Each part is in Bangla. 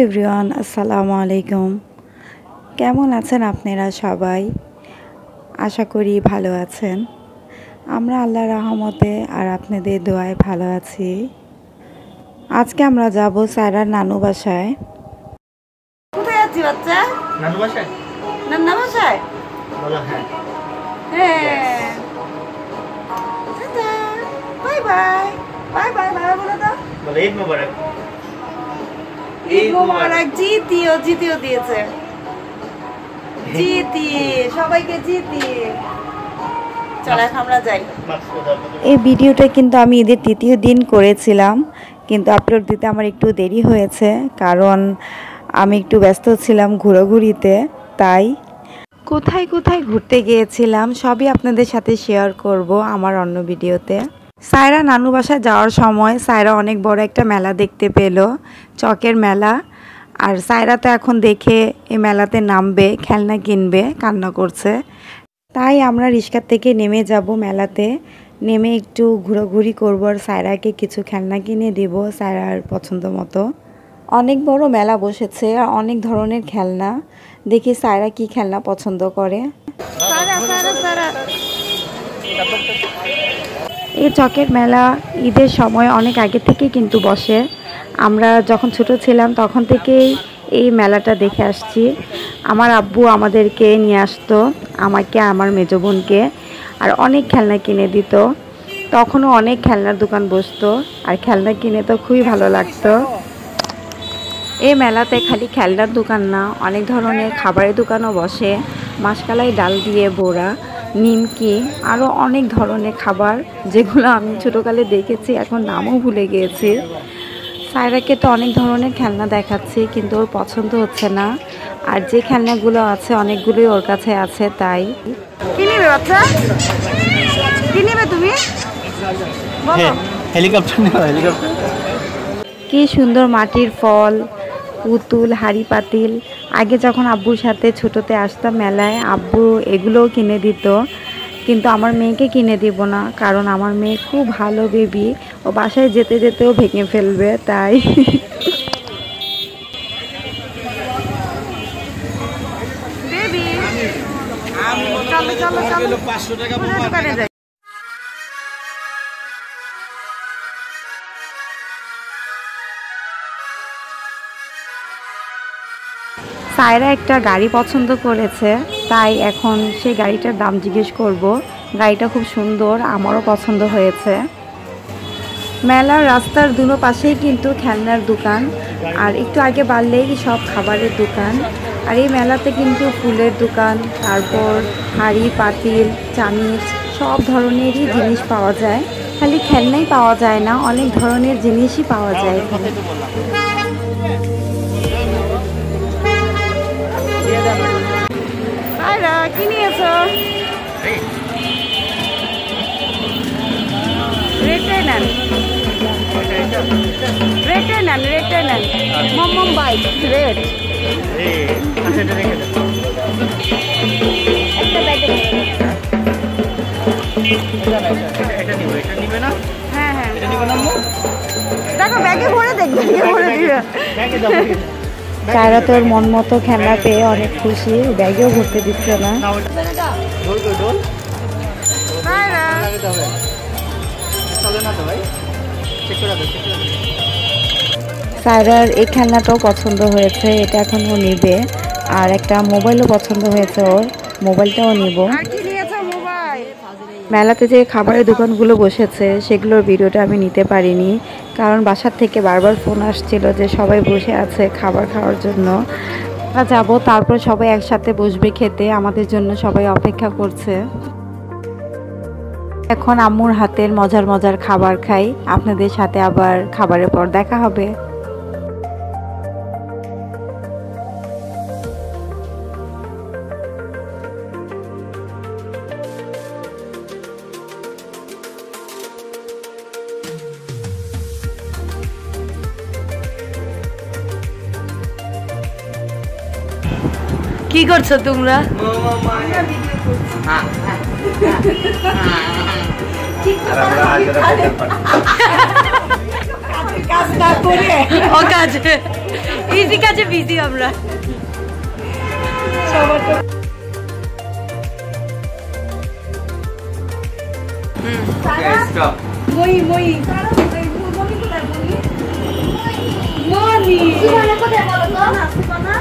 এভরিওয়ান, আসসালামু আলাইকুম। কেমন আছেন আপনারা সবাই? আশা করি ভালো আছেন। আমরা আল্লাহর রহমতে আর আপনাদের দোয়ায় ভালো আছি। আজকে আমরা যাব সায়রার নানু বাসায়। কোথায় যাচ্ছি বাচ্চা? নানু বাসায়? নানু বাসায়? বলো হ্যাঁ। হ্যাঁ। Tata. Bye bye. Bye bye bye বলে দাও। বলো ঈদ মোবারক। ঈদ মোবারক। জিতিও দিয়েছে। জিতি সবাইকে জিতি। চল এখন আমরা যাই। এই ভিডিওটা কিন্তু আমি ঈদের তৃতীয় দিন করেছিলাম, কিন্তু আপলোড দিতে আমার একটু দেরি হয়েছে, কারণ আমি একটু ব্যস্ত ছিলাম ঘোরাঘুরিতে। তাই কোথায় কোথায় ঘুরতে গিয়েছিলাম সবই আপনাদের সাথে শেয়ার করব আমার অন্য ভিডিওতে। সায়রা নানু বাসায় যাওয়ার সময় সায়রা অনেক বড় একটা মেলা দেখতে পেল, চকের মেলা। আর সায়রা তো এখন দেখে এই মেলাতে নামবে, খেলনা কিনবে, কান্না করছে। তাই আমরা রিক্সার থেকে নেমে যাব মেলাতে, নেমে একটু ঘোরাঘুরি করবো আর সায়রাকে কিছু খেলনা কিনে দিব সায়রার পছন্দ মতো। অনেক বড় মেলা বসেছে আর অনেক ধরনের খেলনা। দেখি সায়রা কি খেলনা পছন্দ করে। এই চকের মেলা ঈদের সময় অনেক আগে থেকে কিন্তু বসে। আমরা যখন ছোট ছিলাম তখন থেকেই এই মেলাটা দেখে আসছি। আমার আব্বু আমাদেরকে নিয়ে আসতো, আমাকে, আমার মেজো বোনকে, আর অনেক খেলনা কিনে দিত। তখনও অনেক খেলনার দোকান বসতো আর খেলনা কিনে তো খুবই ভালো লাগতো। এই মেলাতে খালি খেলনার দোকান না, অনেক ধরনের খাবারের দোকানও বসে। মাসকালাই ডাল দিয়ে বড়া, নিমকি, আরও অনেক ধরনের খাবার, যেগুলো আমি ছোটোকালে দেখেছি, এখন নামও ভুলে গিয়েছি। সায়রাকে তো অনেক ধরনের খেলনা দেখাচ্ছি, কিন্তু ওর পছন্দ হচ্ছে না। আর যে খেলনাগুলো আছে অনেকগুলোই ওর কাছে আছে। তাই কি নিবে বাচ্চা? কি নিবে তুমি? হেলিকপ্টার নেওয়া, হেলিকপ্টার। কি সুন্দর মাটির ফল, পুতুল, হাঁড়ি পাতিল। আগে যখন আব্বুর সাথে ছোটোতে আসতাম মেলায়, আব্বু এগুলোও কিনে দিত, কিন্তু আমার মেয়েকে কিনে দিব না, কারণ আমার মেয়ে খুব ভালো বেবি, ও বাসায় যেতে যেতেও ভেঙে ফেলবে। তাই বেবি চলো চলো চলো 500 টাকা দোকানে যাই। সায়রা একটা গাড়ি পছন্দ করেছে, তাই এখন সেই গাড়িটার দাম জিজ্ঞেস করব। গাড়িটা খুব সুন্দর, আমারও পছন্দ হয়েছে। মেলার রাস্তার দুনো পাশেই কিন্তু খেলনার দোকান, আর একটু আগে বাড়লেই সব খাবারের দোকান। আর এই মেলাতে কিন্তু ফুলের দোকান, তারপর হাঁড়ি পাতিল, চামিচ, সব ধরনেরই জিনিস পাওয়া যায়। খালি খেলনাই পাওয়া যায় না, অনেক ধরনের জিনিসই পাওয়া যায় এখানে। সায়রা কি নিয়েছো? রেটে নেন, রেটে নেন, রেটে নেন। মম বাইক রেট। একটা ব্যাগে হ্যাঁ হ্যাঁ দেখো, ব্যাগে ভরে দেখ, ব্যাগে ভরে দিবে। সায়রা তোর মন মতো খেলনা পেয়ে অনেক খুশি, ব্যাগেও ঘুরতে দিচ্ছে না। সায়রার এই খেলনাটাও পছন্দ হয়েছে, এটা এখন ও নিবে। আর একটা মোবাইলও পছন্দ হয়েছে ওর, মোবাইলটাও নিব। মেলাতে যে খাবারের দোকানগুলো বসেছে সেগুলোর ভিডিওটা আমি নিতে পারিনি, কারণ বাসার থেকে বারবার ফোন আসছিল যে সবাই বসে আছে খাবার খাওয়ার জন্য। আমরা যাব, তারপর সবাই একসাথে বসবে খেতে, আমাদের জন্য সবাই অপেক্ষা করছে। এখন আম্মুর হাতের মজার মজার খাবার খাই। আপনাদের সাথে আবার খাবারের পর দেখা হবে। কি করছো তোমরা? কাজ না করে ও কাজে ইজি কাজে বিজি আমরা সবার তো Okay, stop. মই মনি সুবানা কোথায় বলো তো না সুবানা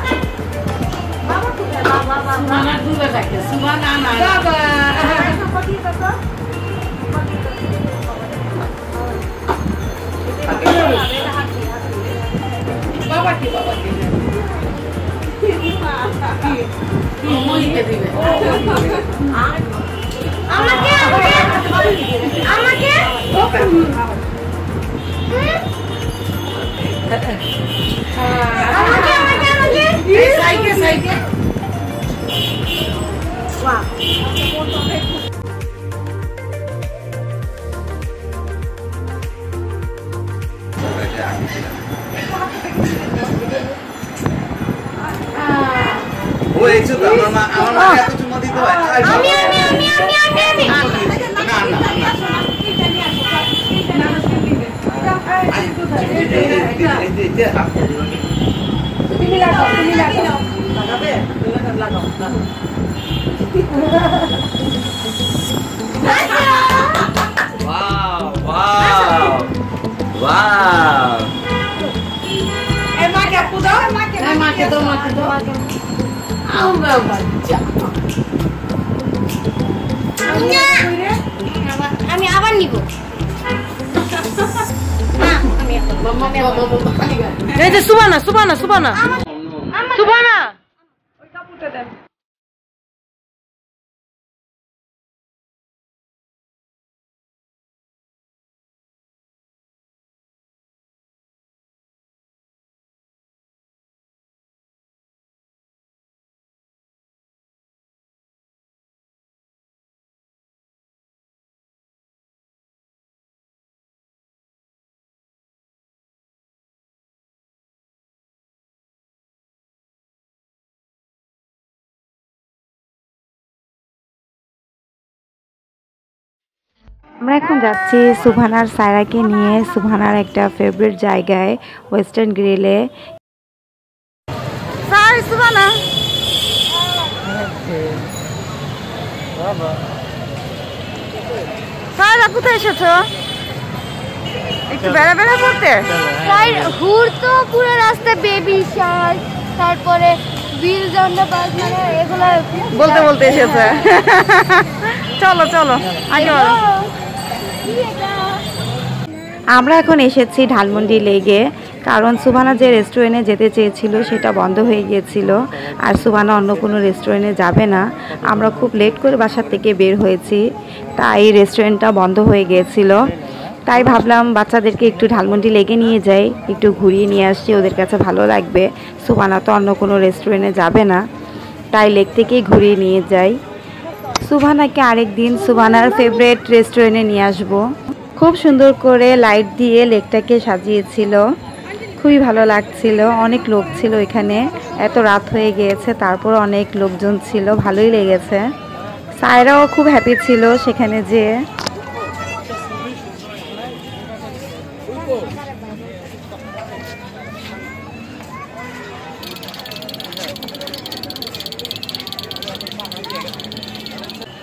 বাবা কোথায় বাবা সুবানা দূরে থাকে সুবানা না বাবা সম্পত্তি তো বাবা কি মনিকে দিবে আমাকে সাইকেল বাহ ও এইছো তো আমার মা এত চুমা দিতে হয় আমি তুমি লাগাও লাগাবে লাগাও Wow, wow, wow. মাকে আপু দাও মাকে দাও আমরা বাচ্চা আমি আবার নিব এই যে সুবানা ওই কাপড়টা দেন আমরা এখন যাচ্ছি সুবহানার সায়রাকে নিয়ে সুবহানার একটা ফেভারিট জায়গায় ওয়েস্টার্ন গ্রিলে। সুবানা সায়রা কোথায় এসেছো একটু বেড়া করতে হুর তো পুরো রাস্তা বেবি শার্ক তারপরে বিল জন্ডা পাস মানে এগুলো বলতে এসেছে চলো আগে বলো আমরা এখন এসেছি ধানমন্ডি লেগে, কারণ সুবহানা যে রেস্টুরেন্টে যেতে চেয়েছিল সেটা বন্ধ হয়ে গিয়েছিল আর সুবহানা অন্য কোনো রেস্টুরেন্টে যাবে না। আমরা খুব লেট করে বাসা থেকে বের হয়েছি, তাই রেস্টুরেন্টটা বন্ধ হয়ে গিয়েছিল। তাই ভাবলাম বাচ্চাদেরকে একটু ধানমন্ডি লেগে নিয়ে যাই, একটু ঘুরিয়ে নিয়ে আসছি, ওদের কাছে ভালো লাগবে। সুবহানা তো অন্য কোনো রেস্টুরেন্টে যাবে না, তাই লেক থেকেই ঘুরিয়ে নিয়ে যাই। সুবহানাকে আরেকদিন সুবহানার ফেভারিট রেস্টুরেন্টে নিয়ে আসবো। খুব সুন্দর করে লাইট দিয়ে লেকটাকে সাজিয়েছিল, খুবই ভালো লাগছিল। অনেক লোক ছিল এখানে, এত রাত হয়ে গিয়েছে তারপর অনেক লোকজন ছিল, ভালোই লেগেছে। সায়রাও খুব হ্যাপি ছিল সেখানে যেয়ে।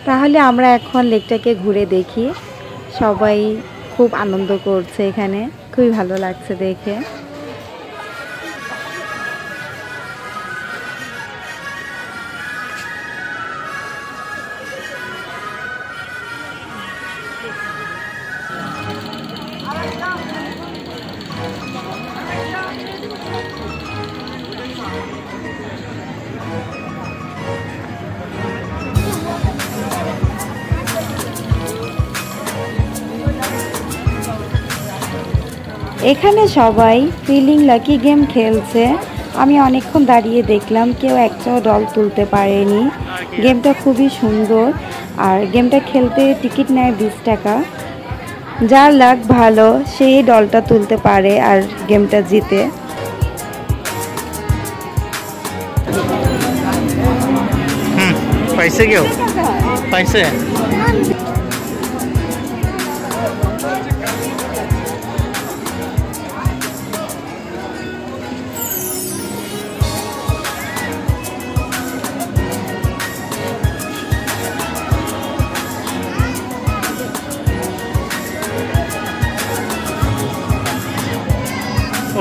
তাহলে আমরা এখন লেকটাকে ঘুরে দেখি। সবাই খুব আনন্দ করছে এখানে, খুবই ভালো লাগছে দেখে। এখানে সবাই ফিলিং লাকি গেম খেলছে। আমি অনেকক্ষণ দাঁড়িয়ে দেখলাম, কেউ একটাও ডল তুলতে পারেনি। গেমটা খুবই সুন্দর, আর গেমটা খেলতে টিকিট নেয় 20 টাকা। যার লাক ভালো সেই ডলটা তুলতে পারে আর গেমটা জিতে। পাইছে কেউ পাইছে?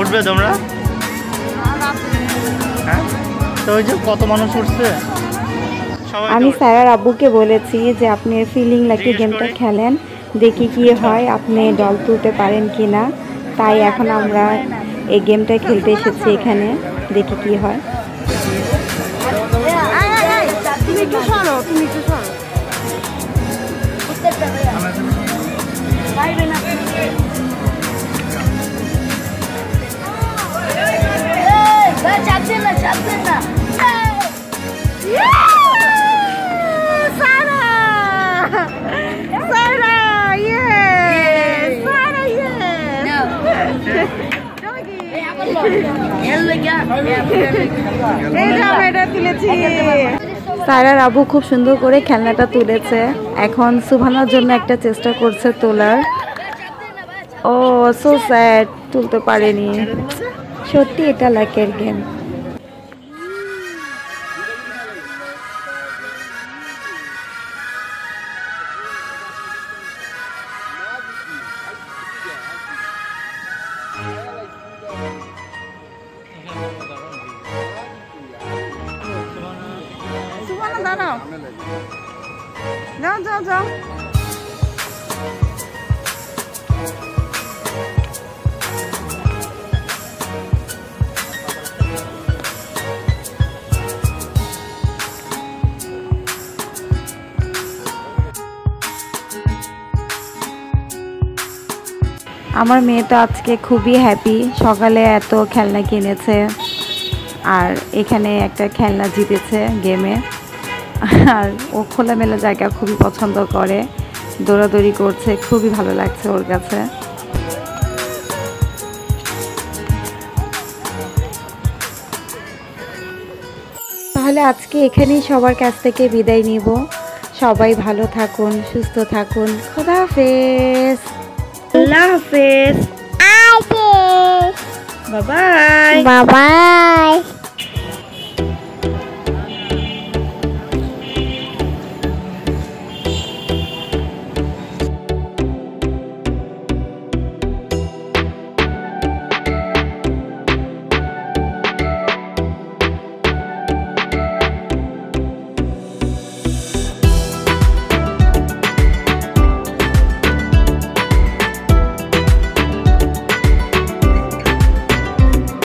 উঠবে তোমরা? হ্যাঁ, তো ওই যে কত মানুষ উঠছে। আমি সায়রার আব্বুকে বলেছি যে আপনি ফিলিং লাকি গেমটা খেলেন, দেখি কি হয়, আপনি ডল তুলতে পারেন কি না। তাই এখন আমরা এই গেমটা খেলতে এসেছি এখানে, দেখি কি হয়। তুমি একটু সরো, তুমি একটু সরো। চাপছেন না, চাপছেন না। সায়রার আব্বু খুব সুন্দর করে খেলনাটা তুলেছে, এখন সুবহানার জন্য একটা চেষ্টা করছে তোলার। ও সো স্যাড, তুলতে পারেনি। সত্যি এটা লাকের গেম। সুবহানা দাঁড়াও, যাও যাও যাও। আমার মেয়ে তো আজকে খুবই হ্যাপি, সকালে এত খেলনা কিনেছে আর এখানে একটা খেলনা জিতেছে গেমে। আর ও খোলামেলা জায়গা খুবই পছন্দ করে, দৌড়াদৌড়ি করছে, খুবই ভালো লাগছে ওর কাছে। তাহলে আজকে এখানেই সবার কাছ থেকে বিদায় নিব। সবাই ভালো থাকুন, সুস্থ থাকুন, খোদা হাফেজ। আল্লাহ হাফেজ। Bye bye. Bye bye.